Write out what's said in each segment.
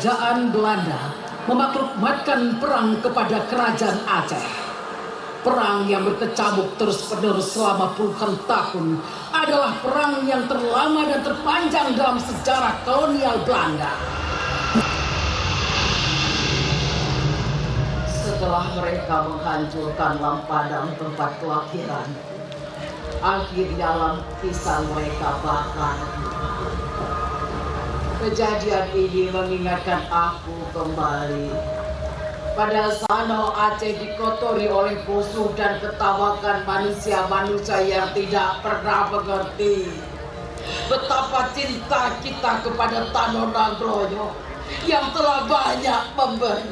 Kerajaan Belanda memaklumatkan perang kepada Kerajaan Aceh. Perang yang berkecamuk terus-menerus selama puluhan tahun adalah perang yang terlama dan terpanjang dalam sejarah kolonial Belanda. Setelah mereka menghancurkan Lampadang tempat kelahiran, akhirnya lapisan mereka bakar. Kejadian ini mengingatkan aku kembali pada sana Aceh dikotori oleh musuh dan ketawakan manusia-manusia yang tidak pernah mengerti betapa cinta kita kepada Tanah Nagroyo yang telah banyak memberi.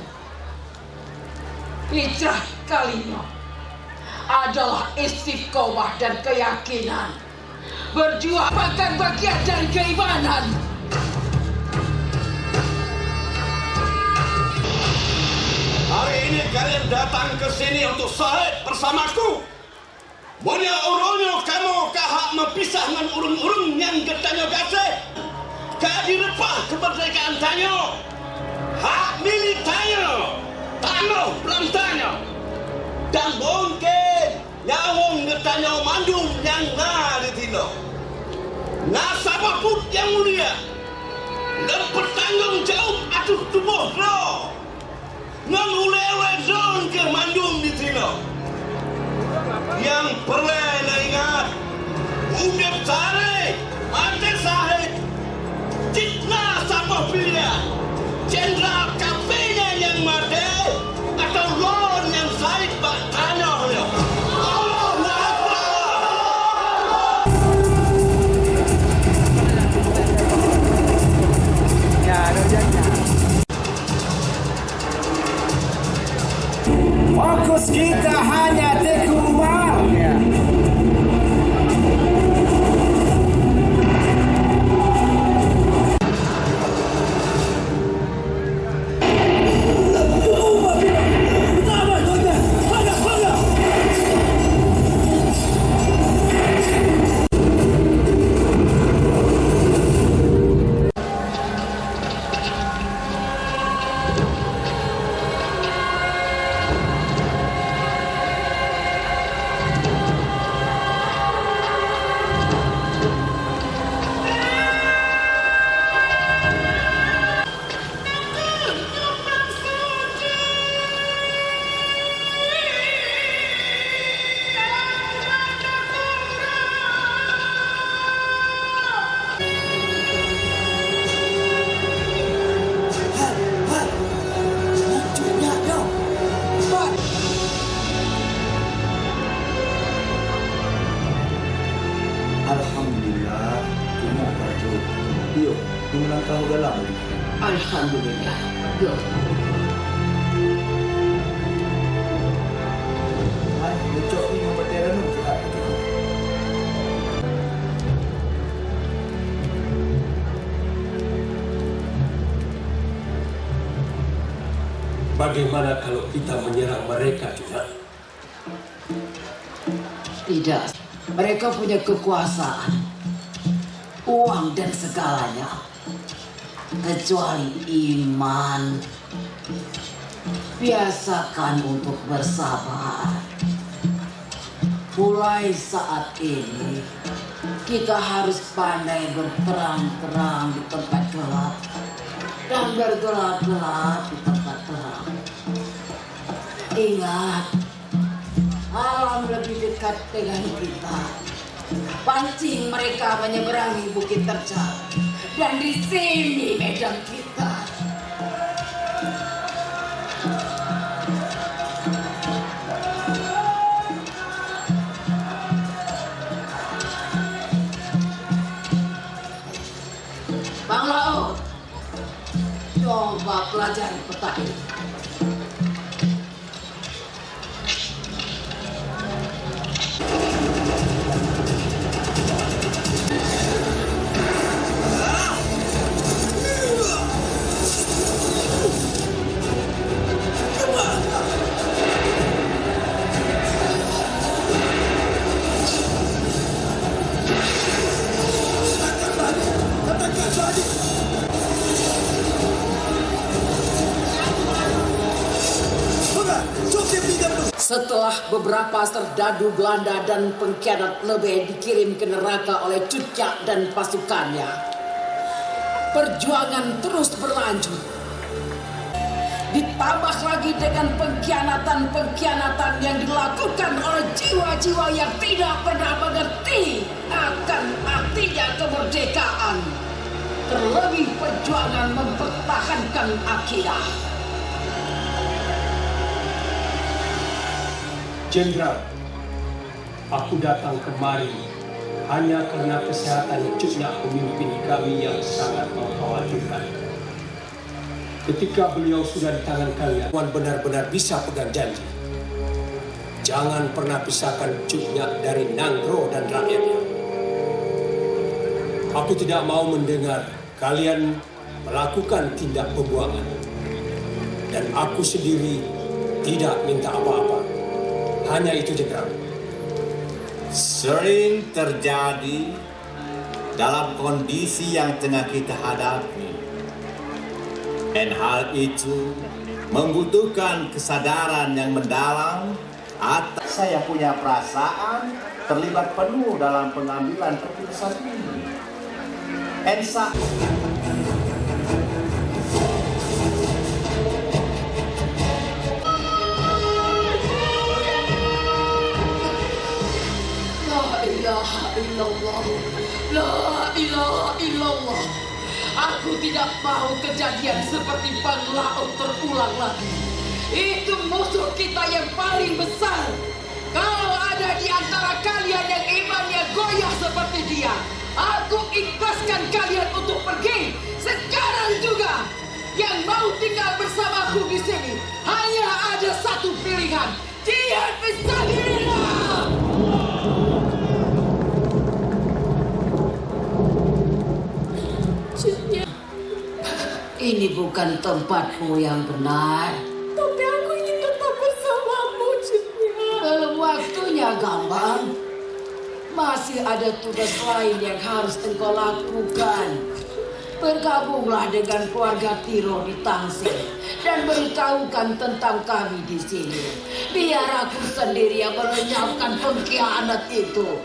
Hijrah kalinya adalah istiqomah dan keyakinan. Berjuang bahkan bagian dari keimanan. Hari ini kalian datang ke sini untuk syahid bersamaku. Monya uronyo kamu kahak mepisah dengan urung-urung yang getanyo gaseh. Kah direpah kemerdekaan tanyo. Hak milik tanyo. Tanah Belantanyo. Dan mungkin nyawong getanyo mandum yang di tino. Nasabaput yang mulia. Dan bertanggung jawab atas tubuh lo. Mengulewe zon ke mandum di tino. Yang perlu ingat. Udep sare. Mati sahid. Citna sapa pilihan. Jenderal kapenya yang mati. Atau lon yang sahid bak tanah lo. Fokus kita hanya Teguh Umar. Alhamdulillah, cuma baju. Yuk, menangkau galang. Alhamdulillah. Yuk. Hai, lucok ni memperteran untuk aku. Bagaimana kalau kita menyerang mereka juga? Tidak. Mereka punya kekuasaan, uang dan segalanya, kecuali iman. Biasakan untuk bersabar. Mulai saat ini, kita harus pandai berterang-terang di tempat gelap dan bergelap-gelap di tempat terang. Ingat, alam lebih dekat dengan kita. Pancing mereka menyeberangi Bukit Terjal. Dan di sini medan kita. Bang Laut, coba pelajari peta ini. Setelah beberapa serdadu Belanda dan pengkhianat lebih dikirim ke neraka oleh Cut Nyak dan pasukannya, perjuangan terus berlanjut. Ditambah lagi dengan pengkhianatan-pengkhianatan yang dilakukan oleh jiwa-jiwa yang tidak pernah mengerti akan artinya kemerdekaan. Terlebih perjuangan mempertahankan akidah. Jenderal, aku datang kemari hanya karena kesehatan Cut Nyak pemimpin kami yang sangat mengkhawatirkan. Ketika beliau sudah di tangan kalian, Tuan benar-benar bisa pegang janji. Jangan pernah pisahkan Cut Nyak dari Nanggro dan rakyatnya. Aku tidak mau mendengar kalian melakukan tindak pembuangan. Dan aku sendiri tidak minta apa-apa. Hanya itu, Jenderal. Sering terjadi dalam kondisi yang tengah kita hadapi. Dan hal itu membutuhkan kesadaran yang mendalam atas saya punya perasaan terlibat penuh dalam pengambilan keputusan ini. Ensa La ilaha illallah. Aku tidak mau kejadian seperti Bang Laut terulang lagi. Itu musuh kita yang paling besar. Kalau ada di antara kalian yang imannya goyah seperti dia, aku ikhlaskan kalian untuk pergi sekarang juga. Yang mau tinggal bersamaku di sini hanya ada satu pilihan. Dia fisabilillah. Ini bukan tempatmu yang benar. Tapi aku ingin tetap bersamamu, Cutnya. Belum waktunya, Gambang. Masih ada tugas lain yang harus engkau lakukan. Bergabunglah dengan keluarga Tiro di Tangsel dan beritahukan tentang kami di sini. Biar aku sendiri yang melenyapkan pengkhianat itu.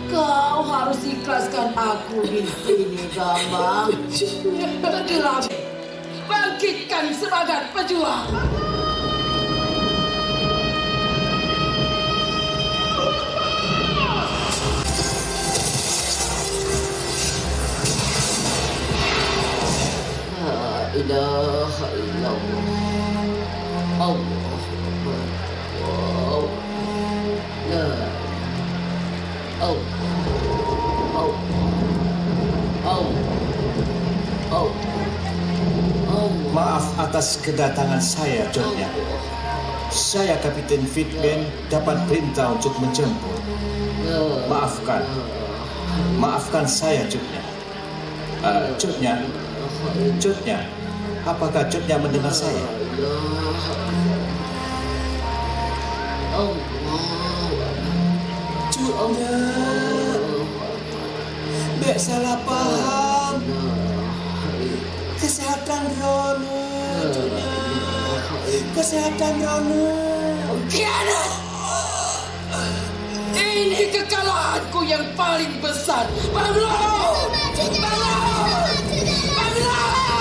Kau harus ikhlaskan aku di sini, Gambang. Pergilah, bangkitkan semangat pejuang. La ilaha illallah. Allah Akbar. Wow. La maaf atas kedatangan saya, Cut Nyak. Saya Kapiten Fitben dapat perintah untuk menjemput. Maafkan saya, Cut Nyak. Cut Nyak, apakah Cut Nyak mendengar saya? Cut Nyak, Bek salah paham. Kesehatan Rono, Cut Nyak. Kesehatan Rono. Pengkhianat! Ini kekalahanku yang paling besar. Bang Laut! Bang Laut! Bang Laut!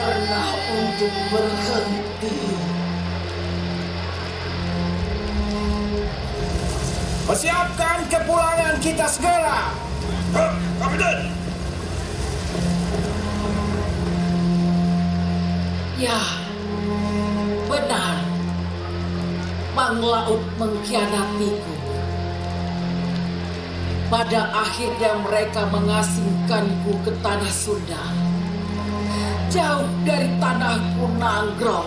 Pernah untuk berhenti. Persiapkan kepulangan kita segera. Kapiten! Ya, benar. Bang Laut mengkhianatiku. Pada akhirnya mereka mengasingkanku ke tanah Sunda. Jauh dari tanahku Nanggro.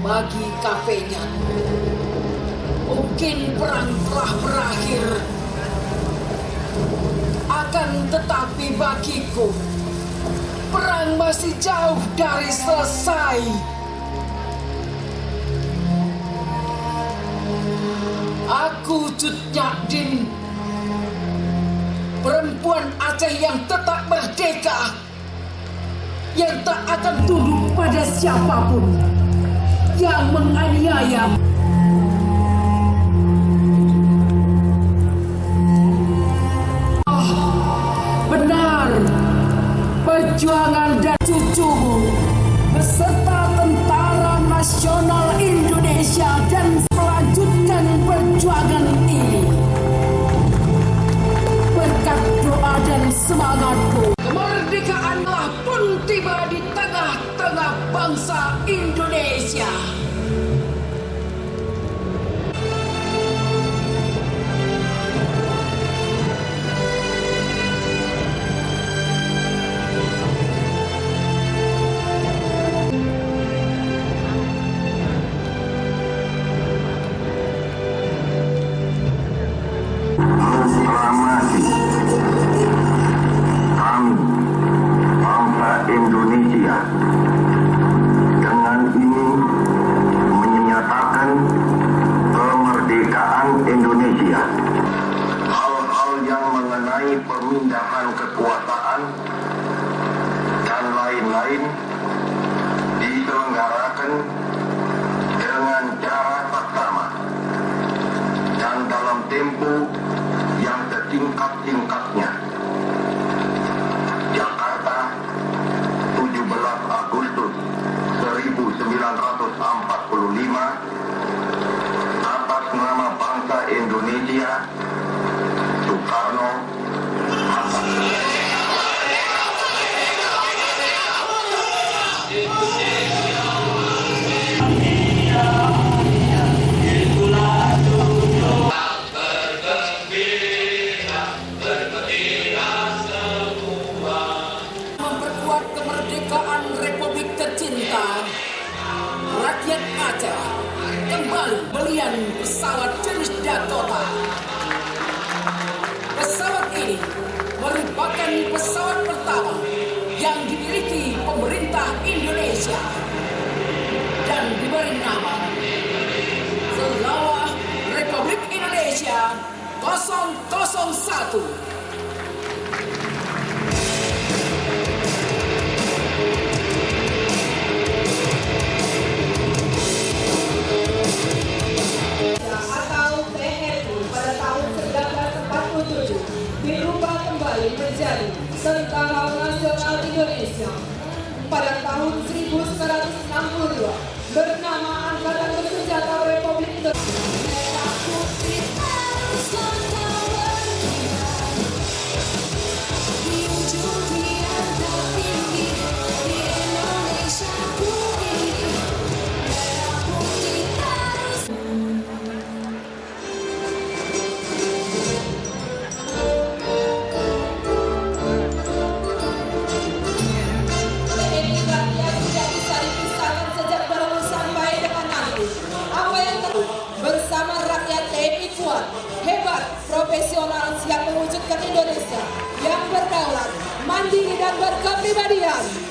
bagi kafenya. Mungkin perang telah berakhir, akan tetapi bagiku perang masih jauh dari selesai. Aku Cut Nyak-Din, perempuan Aceh yang tetap merdeka, yang tak akan tunduk pada siapapun yang menganiaya. Benar, perjuangan dan cucumu beserta Tentara Nasional Indonesia dan melanjutkan perjuangan ini. Berkat doa dan semangatku, kemerdekaanlah pun tiba di tengah-tengah bangsa Indonesia. Proklamasi kami bangsa Indonesia dengan ini menyatakan kemerdekaan Indonesia. Hal-hal yang mengenai pemindahan kekuasaan dan lain-lain diselenggarakan dengan cara saksama dan dalam tempo yang setingkat-tingkatnya. Jakarta, 17 Agustus 1945, atas nama bangsa Indonesia, Soekarno, Hatta. Memperkuat kemerdekaan Republik tercinta, rakyat Aceh kembali belian pesawat jenis Dakota. Pesawat ini merupakan pesawat pertama yang dimiliki pemerintah Indonesia dan diberi nama Selawah Republik Indonesia 001. Atau TNI pada tahun 1947 dirubah kembali menjadi Tentara Nasional Indonesia. Pada tahun 1962 bernama Angkatan Bersenjata Republik Indonesia. Bersama rakyat TNI kuat, hebat, profesional, siap mewujudkan Indonesia yang berdaulat, mandiri dan berkepribadian.